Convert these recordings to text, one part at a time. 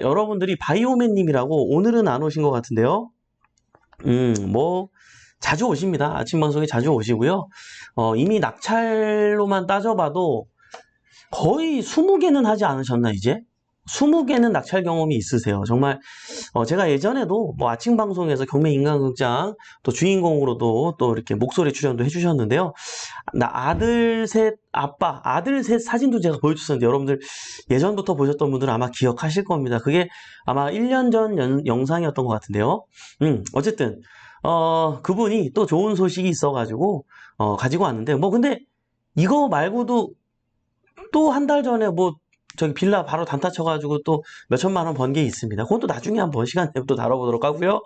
여러분들이 바이오맨님이라고 오늘은 안 오신 것 같은데요. 뭐 자주 오십니다. 아침 방송에 자주 오시고요. 이미 낙찰로만 따져봐도 거의 20개는 하지 않으셨나 이제? 20개는 낙찰 경험이 있으세요. 정말 제가 예전에도 뭐 아침 방송에서 경매 인간극장 또 주인공으로도 또 이렇게 목소리 출연도 해주셨는데요. 나 아들 셋 아빠 아들 셋 사진도 제가 보여줬었는데 여러분들 예전부터 보셨던 분들은 아마 기억하실 겁니다. 그게 아마 1년 전 영상이었던 것 같은데요. 어쨌든 그분이 또 좋은 소식이 있어가지고 가지고 왔는데 뭐 근데 이거 말고도 또 한 달 전에 뭐 저기 빌라 바로 단타 쳐가지고 또 몇천만 원 번 게 있습니다. 그것도 나중에 한번 시간 되면 또 다뤄보도록 하고요.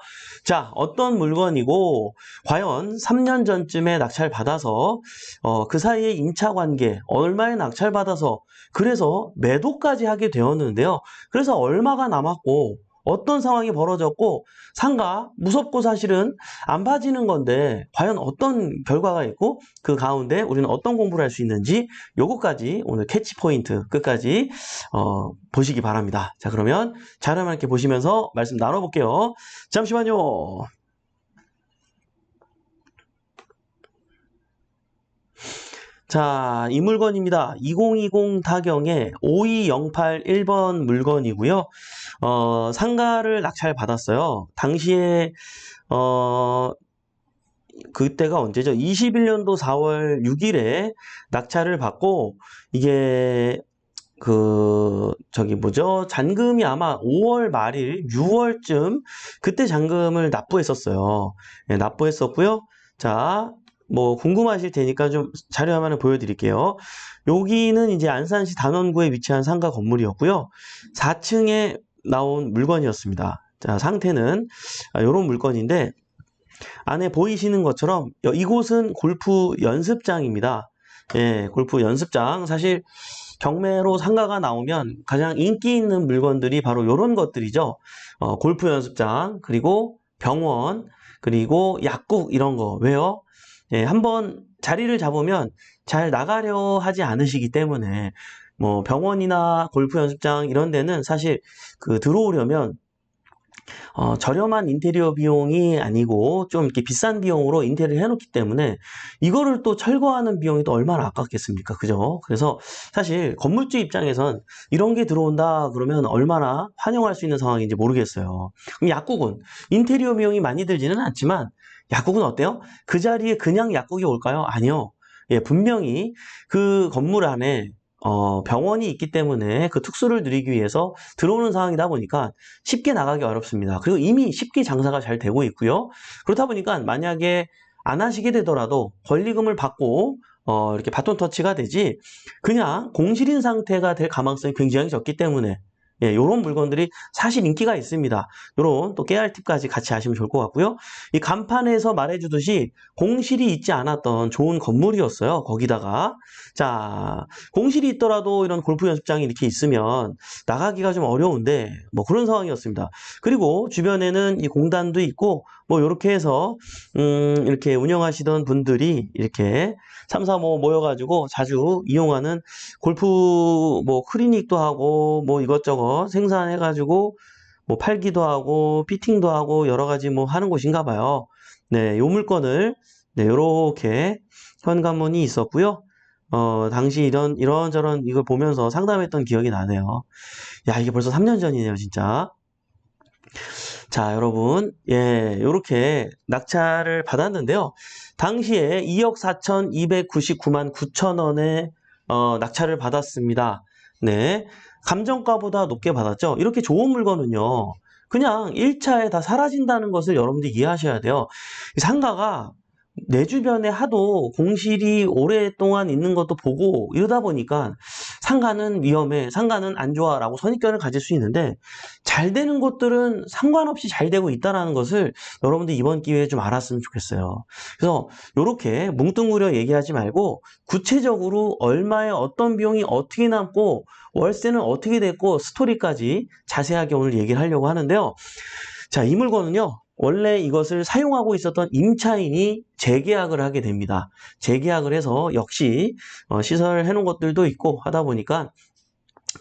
자, 어떤 물건이고 과연 3년 전쯤에 낙찰 받아서 그 사이에 임차 관계 얼마에 낙찰 받아서 그래서 매도까지 하게 되었는데요. 그래서 얼마가 남았고 어떤 상황이 벌어졌고 상가 무섭고 사실은 안 봐지는 건데 과연 어떤 결과가 있고 그 가운데 우리는 어떤 공부를 할 수 있는지 요거까지 오늘 캐치 포인트 끝까지 보시기 바랍니다. 자, 그러면 자료만 이렇게 보시면서 말씀 나눠볼게요. 잠시만요. 자, 이 물건입니다. 2020 타경의 5208 1번 물건이고요. 상가를 낙찰 받았어요. 당시에 그때가 언제죠? 21년도 4월 6일에 낙찰을 받고 이게 저기 뭐죠? 잔금이 아마 5월 말일, 6월쯤 그때 잔금을 납부했었어요. 네, 납부했었고요. 자, 뭐 궁금하실 테니까 좀 자료 하나는 보여드릴게요. 여기는 이제 안산시 단원구에 위치한 상가 건물이었고요. 4층에 나온 물건이었습니다. 자, 상태는 이런 물건인데 안에 보이시는 것처럼 이곳은 골프 연습장입니다. 예, 골프 연습장. 사실 경매로 상가가 나오면 가장 인기 있는 물건들이 바로 이런 것들이죠. 골프 연습장, 그리고 병원, 그리고 약국 이런 거. 왜요? 예, 한번 자리를 잡으면 잘 나가려 하지 않으시기 때문에 뭐 병원이나 골프 연습장 이런 데는 사실 들어오려면 저렴한 인테리어 비용이 아니고 좀 이렇게 비싼 비용으로 인테리어를 해놓기 때문에 이거를 또 철거하는 비용이 또 얼마나 아깝겠습니까? 그죠? 그래서 사실 건물주 입장에선 이런 게 들어온다 그러면 얼마나 환영할 수 있는 상황인지 모르겠어요. 그럼 약국은 인테리어 비용이 많이 들지는 않지만 약국은 어때요? 그 자리에 그냥 약국이 올까요? 아니요. 예, 분명히 그 건물 안에 병원이 있기 때문에 그 특수를 누리기 위해서 들어오는 상황이다 보니까 쉽게 나가기 어렵습니다. 그리고 이미 쉽게 장사가 잘 되고 있고요. 그렇다 보니까 만약에 안 하시게 되더라도 권리금을 받고 이렇게 바톤 터치가 되지 그냥 공실인 상태가 될 가망성이 굉장히 적기 때문에 예, 요런 물건들이 사실 인기가 있습니다. 요런 또 깨알 팁까지 같이 아시면 좋을 것 같고요. 이 간판에서 말해주듯이 공실이 있지 않았던 좋은 건물이었어요. 거기다가 자, 공실이 있더라도 이런 골프 연습장이 이렇게 있으면 나가기가 좀 어려운데 뭐 그런 상황이었습니다. 그리고 주변에는 이 공단도 있고 뭐 이렇게 해서 이렇게 운영하시던 분들이 이렇게 3, 4, 5 모여가지고 자주 이용하는 골프 뭐 클리닉도 하고 뭐 이것저것 생산해가지고 뭐 팔기도 하고 피팅도 하고 여러 가지 뭐 하는 곳인가 봐요. 네, 요 물건을 네, 요렇게 현관문이 있었고요. 당시 이런저런 이걸 보면서 상담했던 기억이 나네요. 야, 이게 벌써 3년 전이네요, 진짜. 자, 여러분, 예, 요렇게 낙찰을 받았는데요. 당시에 2억 4,299만 9천 원에 낙찰을 받았습니다. 네, 감정가보다 높게 받았죠. 이렇게 좋은 물건은요, 그냥 1차에 다 사라진다는 것을 여러분들이 이해하셔야 돼요. 상가가 내 주변에 하도 공실이 오랫동안 있는 것도 보고 이러다 보니까 상가는 위험해, 상가는 안 좋아라고 선입견을 가질 수 있는데 잘 되는 곳들은 상관없이 잘 되고 있다는 것을 여러분들 이번 기회에 좀 알았으면 좋겠어요. 그래서 이렇게 뭉뚱그려 얘기하지 말고 구체적으로 얼마에 어떤 비용이 어떻게 남고 월세는 어떻게 됐고 스토리까지 자세하게 오늘 얘기를 하려고 하는데요. 자, 이 물건은요. 원래 이것을 사용하고 있었던 임차인이 재계약을 하게 됩니다. 재계약을 해서 역시 시설을 해놓은 것들도 있고 하다 보니까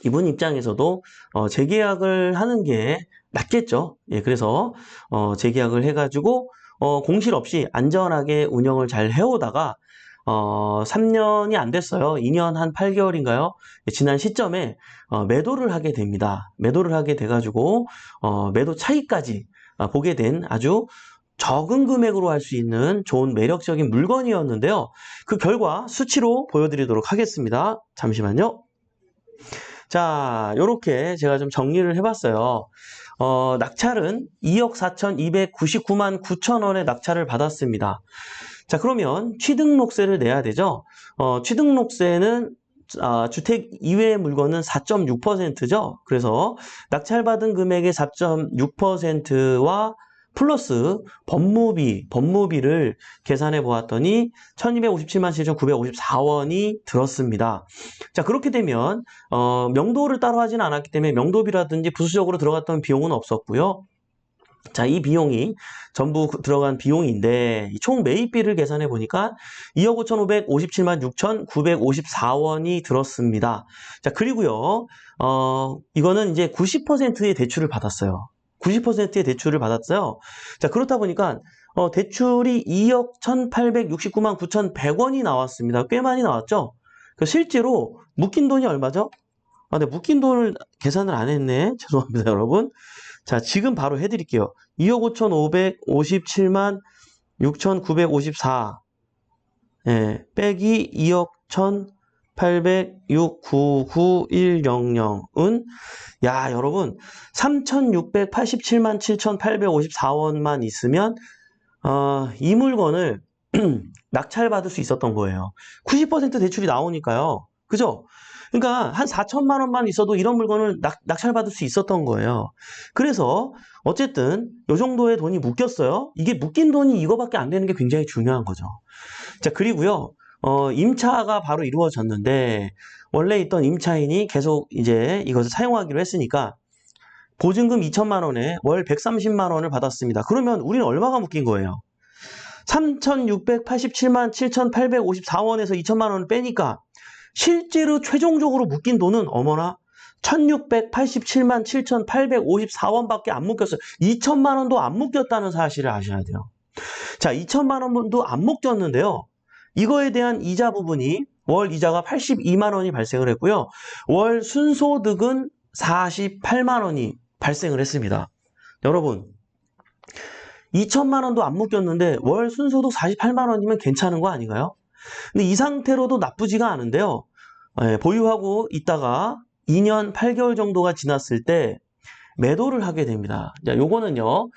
이분 입장에서도 재계약을 하는 게 낫겠죠. 예, 그래서 재계약을 해가지고 공실 없이 안전하게 운영을 잘 해오다가 3년이 안 됐어요. 2년 한 8개월인가요? 지난 시점에 매도를 하게 됩니다. 매도를 하게 돼가지고 매도 차익까지 보게 된 아주 적은 금액으로 할 수 있는 좋은 매력적인 물건이었는데요. 그 결과 수치로 보여드리도록 하겠습니다. 잠시만요. 자, 요렇게 제가 좀 정리를 해봤어요. 낙찰은 2억 4,299만 9천 원의 낙찰을 받았습니다. 자, 그러면 취등록세를 내야 되죠. 취등록세는 주택 이외의 물건은 4.6%죠. 그래서 낙찰받은 금액의 4.6%와 플러스 법무비를 계산해 보았더니 1257만 7,954원이 들었습니다. 자, 그렇게 되면 명도를 따로 하진 않았기 때문에 명도비라든지 부수적으로 들어갔던 비용은 없었고요. 자, 이 비용이 전부 들어간 비용인데 총 매입비를 계산해 보니까 2억 5,557만 6,954원이 들었습니다. 자, 그리고요. 이거는 이제 90%의 대출을 받았어요. 90%의 대출을 받았어요. 자, 그렇다 보니까 대출이 2억 1,869만 9,100원이 나왔습니다. 꽤 많이 나왔죠? 실제로 묶인 돈이 얼마죠? 네, 묶인 돈을 계산을 안 했네. 죄송합니다, 여러분. 자, 지금 바로 해드릴게요. 2억 5,557만 6,954 예, 빼기 2억 1,806,99100은 야, 여러분 3,687만 7,854원만 있으면 이 물건을 낙찰받을 수 있었던 거예요. 90% 대출이 나오니까요. 그죠? 그러니까 한 4천만 원만 있어도 이런 물건을 낙찰받을 수 있었던 거예요. 그래서 어쨌든 이 정도의 돈이 묶였어요. 이게 묶인 돈이 이거밖에 안 되는 게 굉장히 중요한 거죠. 자, 그리고요. 임차가 바로 이루어졌는데 원래 있던 임차인이 계속 이제 이것을 사용하기로 했으니까 보증금 2천만 원에 월 130만 원을 받았습니다. 그러면 우리는 얼마가 묶인 거예요? 3,687만 7,854원에서 2천만 원을 빼니까 실제로 최종적으로 묶인 돈은 어머나 1,687만 7,854원밖에 안 묶였어요. 2천만 원도 안 묶였다는 사실을 아셔야 돼요. 자, 2천만 원도 안 묶였는데요. 이거에 대한 이자 부분이 월 이자가 82만 원이 발생을 했고요. 월 순소득은 48만 원이 발생을 했습니다. 여러분, 2천만 원도 안 묶였는데 월 순소득 48만 원이면 괜찮은 거 아닌가요? 근데 이 상태로도 나쁘지가 않은데요. 보유하고 있다가 2년 8개월 정도가 지났을 때 매도를 하게 됩니다. 자, 요거는요,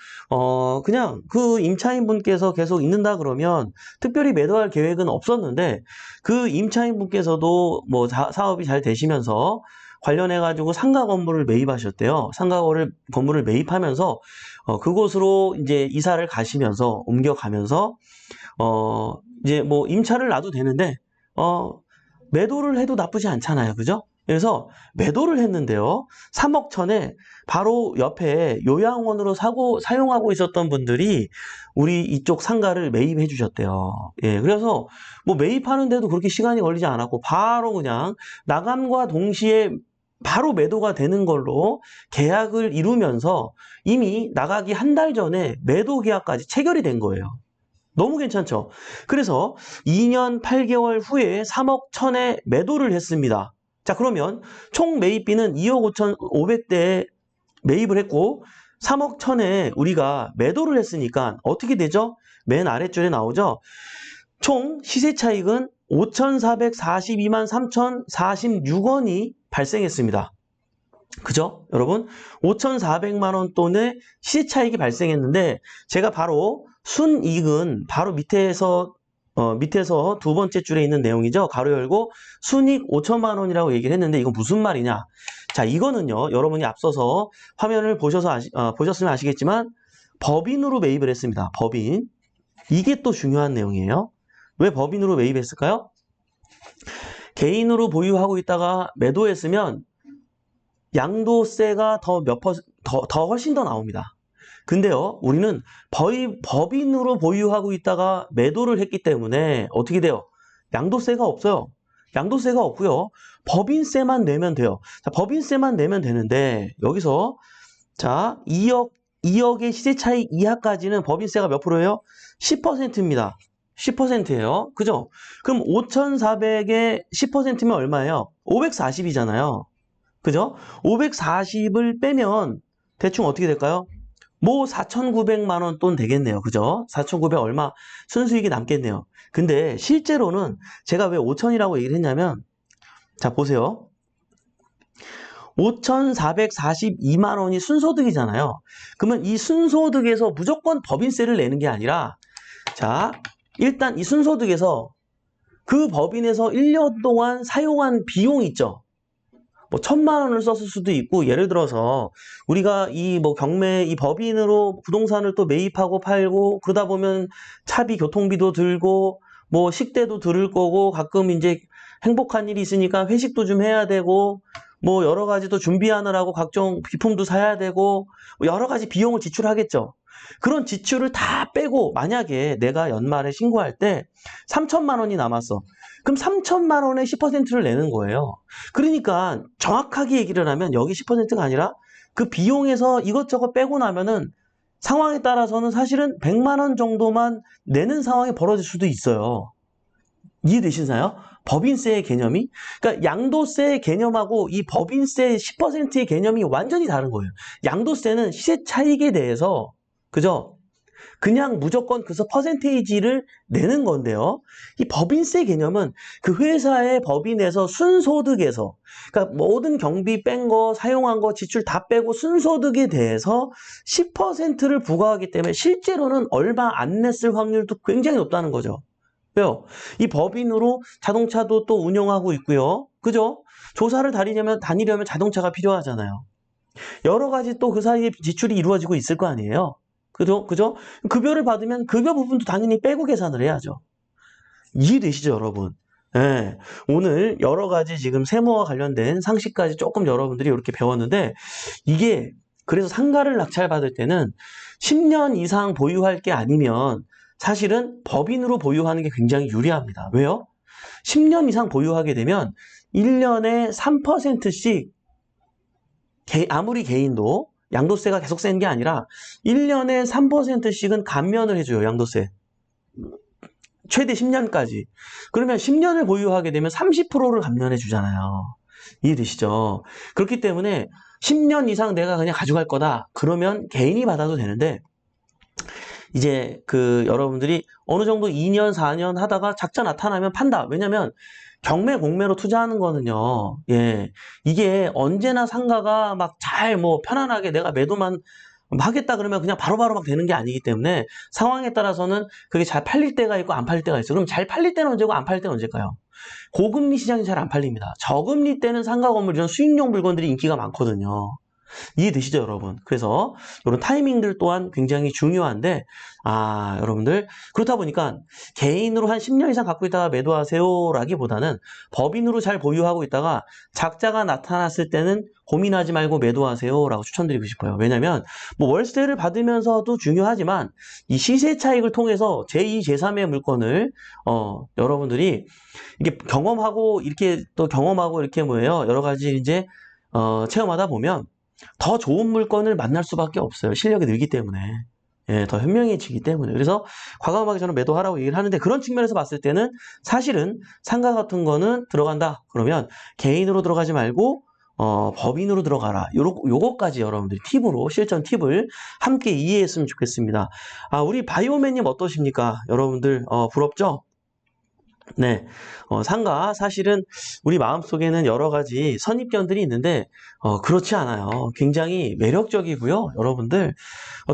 그냥 그 임차인 분께서 계속 있는다 그러면 특별히 매도할 계획은 없었는데 그 임차인 분께서도 뭐 사업이 잘 되시면서 관련해가지고 상가 건물을 매입하셨대요. 상가 건물을 매입하면서 그곳으로 이제 이사를 가시면서 옮겨가면서 이제 뭐 임차를 놔도 되는데 매도를 해도 나쁘지 않잖아요. 그죠? 그래서 매도를 했는데요. 3억 천에 바로 옆에 요양원으로 사용하고 있었던 분들이 우리 이쪽 상가를 매입해 주셨대요. 예, 그래서 뭐 매입하는데도 그렇게 시간이 걸리지 않았고 바로 그냥 나감과 동시에 바로 매도가 되는 걸로 계약을 이루면서 이미 나가기 한 달 전에 매도 계약까지 체결이 된 거예요. 너무 괜찮죠? 그래서 2년 8개월 후에 3억 천에 매도를 했습니다. 자, 그러면 총 매입비는 2억 5,500대에 매입을 했고 3억 천에 우리가 매도를 했으니까 어떻게 되죠? 맨 아랫줄에 나오죠? 총 시세 차익은 5,442만 3,046원이 발생했습니다. 그죠? 여러분 5,400만 원 돈의 시세 차익이 발생했는데 제가 바로 순이익은 바로 밑에서 두 번째 줄에 있는 내용이죠. 가로 열고 순이익 5천만 원이라고 얘기를 했는데 이건 무슨 말이냐? 자, 이거는요. 여러분이 앞서서 화면을 보셨으면 아시겠지만 법인으로 매입을 했습니다. 법인. 이게 또 중요한 내용이에요. 왜 법인으로 매입했을까요? 개인으로 보유하고 있다가 매도했으면 양도세가 더 훨씬 더 나옵니다. 근데요, 우리는 법인으로 보유하고 있다가 매도를 했기 때문에 어떻게 돼요? 양도세가 없어요. 양도세가 없고요. 법인세만 내면 돼요. 자, 법인세만 내면 되는데 여기서 자, 2억의 시세 차익 이하까지는 법인세가 몇 프로예요? 10%입니다. 10%예요. 그죠? 그럼 5,400에 10%면 얼마예요? 540이잖아요. 그죠? 540을 빼면 대충 어떻게 될까요? 뭐 4,900만 원 돈 되겠네요. 그죠? 4,900 얼마 순수익이 남겠네요. 근데 실제로는 제가 왜 5,000이라고 얘기를 했냐면 자, 보세요. 5,442만 원이 순소득이잖아요. 그러면 이 순소득에서 무조건 법인세를 내는 게 아니라 자, 일단 이 순소득에서 그 법인에서 1년 동안 사용한 비용 있죠. 뭐 1,000만 원을 썼을 수도 있고 예를 들어서 우리가 이 뭐 경매 이 법인으로 부동산을 또 매입하고 팔고 그러다 보면 차비 교통비도 들고 뭐 식대도 들을 거고 가끔 이제 행복한 일이 있으니까 회식도 좀 해야 되고 뭐 여러 가지 또 준비하느라고 각종 비품도 사야 되고 뭐 여러 가지 비용을 지출하겠죠. 그런 지출을 다 빼고 만약에 내가 연말에 신고할 때 3,000만 원이 남았어. 그럼 3,000만 원의 10%를 내는 거예요. 그러니까 정확하게 얘기를 하면 여기 10%가 아니라 그 비용에서 이것저것 빼고 나면은 상황에 따라서는 사실은 100만 원 정도만 내는 상황이 벌어질 수도 있어요. 이해되시나요? 법인세의 개념이? 그러니까 양도세의 개념하고 이 법인세 10%의 개념이 완전히 다른 거예요. 양도세는 시세 차익에 대해서 그죠? 그냥 무조건 그래서 퍼센테이지를 내는 건데요. 이 법인세 개념은 그 회사의 법인에서 순소득에서 그러니까 모든 경비 뺀 거, 사용한 거, 지출 다 빼고 순소득에 대해서 10%를 부과하기 때문에 실제로는 얼마 안 냈을 확률도 굉장히 높다는 거죠. 왜요? 이 법인으로 자동차도 또 운영하고 있고요. 그죠? 조사를 다니려면 자동차가 필요하잖아요. 여러 가지 또 그 사이에 지출이 이루어지고 있을 거 아니에요. 그죠? 그죠? 급여를 받으면 급여 부분도 당연히 빼고 계산을 해야죠. 이해되시죠, 여러분? 예. 오늘 여러 가지 지금 세무와 관련된 상식까지 조금 여러분들이 이렇게 배웠는데 이게 그래서 상가를 낙찰받을 때는 10년 이상 보유할 게 아니면 사실은 법인으로 보유하는 게 굉장히 유리합니다. 왜요? 10년 이상 보유하게 되면 1년에 3%씩 아무리 개인도 양도세가 계속 센 게 아니라 1년에 3%씩은 감면을 해줘요. 양도세. 최대 10년까지. 그러면 10년을 보유하게 되면 30%를 감면해 주잖아요. 이해되시죠? 그렇기 때문에 10년 이상 내가 그냥 가져갈 거다. 그러면 개인이 받아도 되는데 이제 그 여러분들이 어느 정도 2년, 4년 하다가 작자 나타나면 판다. 왜냐면 경매, 공매로 투자하는 거는요, 예, 이게 언제나 상가가 막 잘 뭐 편안하게 내가 매도만 하겠다 그러면 그냥 바로바로 막 되는 게 아니기 때문에 상황에 따라서는 그게 잘 팔릴 때가 있고 안 팔릴 때가 있어요. 그럼 잘 팔릴 때는 언제고 안 팔릴 때는 언제일까요? 고금리 시장이 잘 안 팔립니다. 저금리 때는 상가 건물 이런 수익용 물건들이 인기가 많거든요. 이해되시죠, 여러분? 그래서 이런 타이밍들 또한 굉장히 중요한데 여러분들 그렇다 보니까 개인으로 한 10년 이상 갖고 있다가 매도하세요라기보다는 법인으로 잘 보유하고 있다가 적자가 나타났을 때는 고민하지 말고 매도하세요라고 추천드리고 싶어요. 왜냐면 뭐 월세를 받으면서도 중요하지만 이 시세 차익을 통해서 제2, 제3의 물건을 여러분들이 이게 경험하고 이렇게 또 경험하고 이렇게 뭐예요? 여러 가지 이제 체험하다 보면 더 좋은 물건을 만날 수밖에 없어요. 실력이 늘기 때문에. 예, 더 현명해지기 때문에. 그래서 과감하게 저는 매도하라고 얘기를 하는데 그런 측면에서 봤을 때는 사실은 상가 같은 거는 들어간다. 그러면 개인으로 들어가지 말고 법인으로 들어가라. 요거까지 여러분들이 팁으로 실전 팁을 함께 이해했으면 좋겠습니다. 우리 바이오맨님 어떠십니까? 여러분들 부럽죠? 네, 상가 사실은 우리 마음속에는 여러 가지 선입견들이 있는데 그렇지 않아요. 굉장히 매력적이고요. 여러분들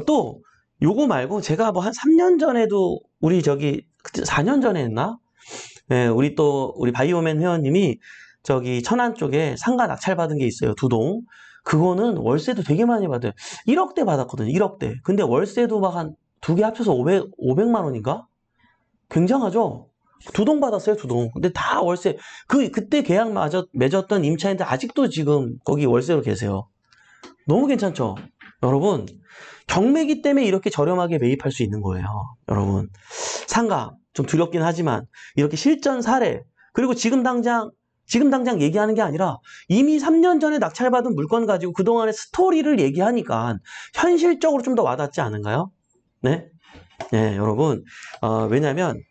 또 요거 말고 제가 뭐 한 3년 전에도 우리 저기 4년 전에 했나? 네, 우리 바이오맨 회원님이 저기 천안 쪽에 상가 낙찰받은 게 있어요. 2동. 그거는 월세도 되게 많이 받아요. 1억대 받았거든요. 1억대. 근데 월세도 막 한 두 개 합쳐서 500만 원인가? 굉장하죠? 2동 받았어요, 2동. 근데 다 월세. 그때 계약 맺었던 임차인들 아직도 지금 거기 월세로 계세요. 너무 괜찮죠? 여러분, 경매기 때문에 이렇게 저렴하게 매입할 수 있는 거예요. 여러분, 상가, 좀 두렵긴 하지만, 이렇게 실전 사례, 그리고 지금 당장 얘기하는 게 아니라 이미 3년 전에 낙찰받은 물건 가지고 그동안의 스토리를 얘기하니까 현실적으로 좀 더 와닿지 않은가요? 네? 네, 여러분. 왜냐면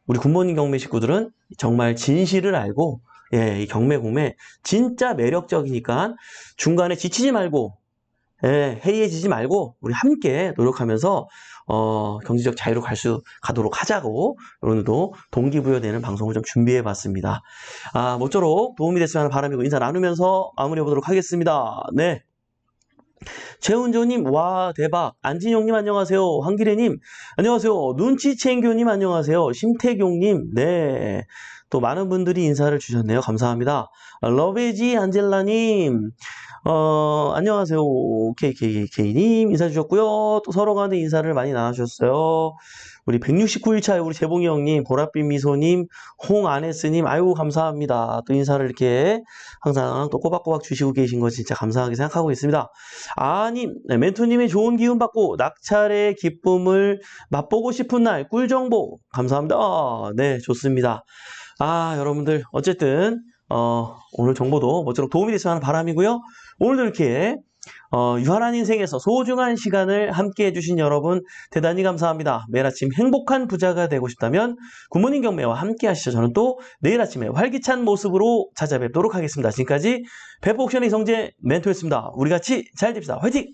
우리 굿모닝 경매 식구들은 정말 진실을 알고, 예, 이 경매 공매 진짜 매력적이니까 중간에 지치지 말고, 예, 해이해지지 말고 우리 함께 노력하면서 경제적 자유로 가도록 하자고 오늘도 동기부여되는 방송을 좀 준비해 봤습니다. 모쪼록 도움이 됐으면 하는 바람이고 인사 나누면서 마무리해 보도록 하겠습니다. 네. 최은조님, 와, 대박. 안진용님, 안녕하세요. 황기래님, 안녕하세요. 눈치챙교님, 안녕하세요. 심태경님, 네. 또 많은 분들이 인사를 주셨네요. 감사합니다. 러베지 안젤라님, 안녕하세요. KKK님, 인사 주셨고요. 또 서로 간에 인사를 많이 나눠주셨어요. 우리 169일차에 우리 재봉이 형님, 보랏빛 미소님, 홍아네스님, 아유, 감사합니다. 또 인사를 이렇게 항상 또 꼬박꼬박 주시고 계신 거 진짜 감사하게 생각하고 있습니다. 네, 멘토님의 좋은 기운 받고 낙찰의 기쁨을 맛보고 싶은 날 꿀정보 감사합니다. 네, 좋습니다. 여러분들 어쨌든 오늘 정보도 모쪼록 도움이 됐으면 하는 바람이고요. 오늘도 이렇게 유한한 인생에서 소중한 시간을 함께 해주신 여러분 대단히 감사합니다. 매일 아침 행복한 부자가 되고 싶다면 굿모닝 경매와 함께 하시죠. 저는 또 내일 아침에 활기찬 모습으로 찾아뵙도록 하겠습니다. 지금까지 배포옥션의 이성재 멘토였습니다. 우리 같이 잘 됩시다. 화이팅!